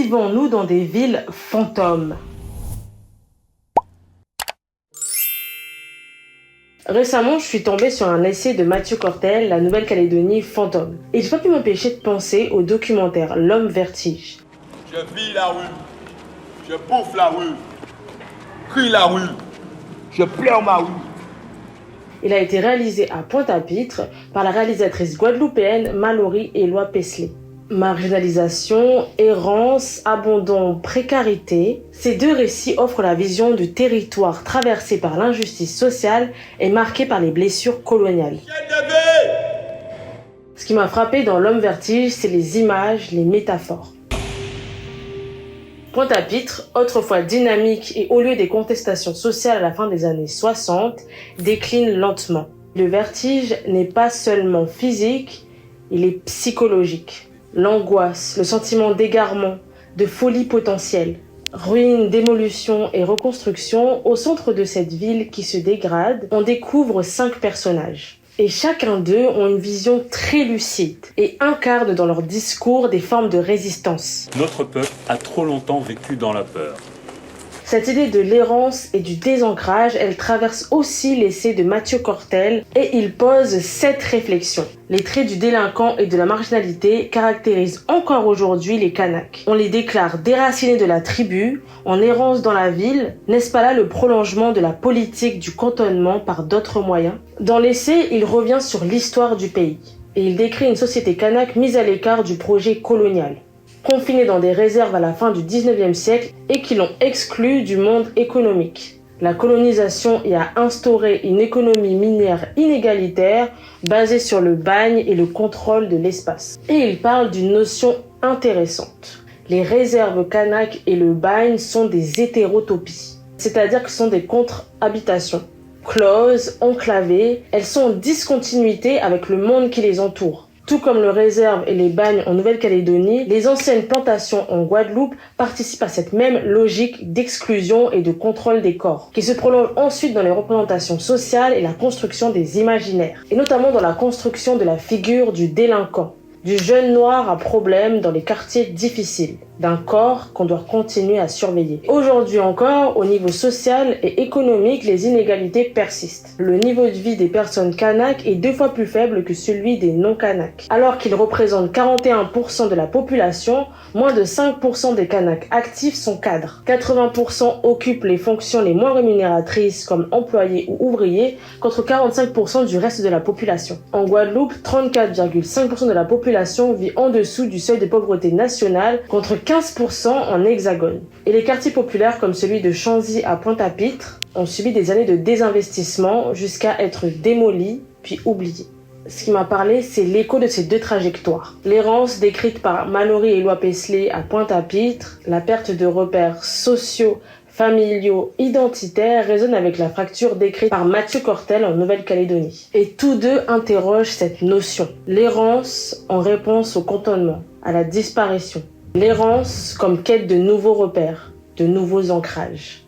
Vivons-nous dans des villes fantômes? Récemment, je suis tombée sur un essai de Mathieu Cortel, La Nouvelle-Calédonie fantôme. Et j'ai pas pu m'empêcher de penser au documentaire L'Homme Vertige. Je vis la rue, je bouffe la rue, crie la rue, je pleure ma rue. Il a été réalisé à Pointe-à-Pitre par la réalisatrice guadeloupéenne Mallory Éloi Pesley. Marginalisation, errance, abandon, précarité, ces deux récits offrent la vision du territoire traversé par l'injustice sociale et marqué par les blessures coloniales. Ce qui m'a frappé dans L'Homme Vertige, c'est les images, les métaphores. Pointe-à-Pitre, autrefois dynamique et au lieu des contestations sociales à la fin des années 60, décline lentement. Le vertige n'est pas seulement physique, il est psychologique. L'angoisse, le sentiment d'égarement, de folie potentielle. Ruines, démolition et reconstruction, au centre de cette ville qui se dégrade, on découvre 5 personnages. Et chacun d'eux ont une vision très lucide et incarne dans leur discours des formes de résistance. Notre peuple a trop longtemps vécu dans la peur. Cette idée de l'errance et du désancrage, elle traverse aussi l'essai de Mathieu Cortel et il pose 7 réflexions. Les traits du délinquant et de la marginalité caractérisent encore aujourd'hui les Kanaks. On les déclare déracinés de la tribu, en errance dans la ville. N'est-ce pas là le prolongement de la politique du cantonnement par d'autres moyens? Dans l'essai, il revient sur l'histoire du pays et il décrit une société kanak mise à l'écart du projet colonial, confinés dans des réserves à la fin du 19e siècle et qui l'ont exclu du monde économique. La colonisation y a instauré une économie minière inégalitaire basée sur le bagne et le contrôle de l'espace. Et il parle d'une notion intéressante. Les réserves kanak et le bagne sont des hétérotopies, c'est-à-dire que ce sont des contre-habitations. Closes, enclavées, elles sont en discontinuité avec le monde qui les entoure. Tout comme le réserve et les bagnes en Nouvelle-Calédonie, les anciennes plantations en Guadeloupe participent à cette même logique d'exclusion et de contrôle des corps, qui se prolonge ensuite dans les représentations sociales et la construction des imaginaires, et notamment dans la construction de la figure du délinquant, du jeune noir à problème dans les quartiers difficiles, d'un corps qu'on doit continuer à surveiller. Aujourd'hui encore, au niveau social et économique, les inégalités persistent. Le niveau de vie des personnes kanak est 2 fois plus faible que celui des non-kanaks. Alors qu'ils représentent 41% de la population, moins de 5% des kanaks actifs sont cadres. 80% occupent les fonctions les moins rémunératrices comme employés ou ouvriers, contre 45% du reste de la population. En Guadeloupe, 34,5% de la population vit en dessous du seuil de pauvreté nationale, contre 15% en hexagone. Et les quartiers populaires comme celui de Chanzy à Pointe-à-Pitre ont subi des années de désinvestissement jusqu'à être démolis puis oubliés. Ce qui m'a parlé, c'est l'écho de ces 2 trajectoires. L'errance décrite par Mallory Éloi Pesley à Pointe-à-Pitre, la perte de repères sociaux, familiaux, identitaires résonne avec la fracture décrite par Mathieu Cortel en Nouvelle-Calédonie. Et tous deux interrogent cette notion. L'errance en réponse au cantonnement, à la disparition. L'errance comme quête de nouveaux repères, de nouveaux ancrages.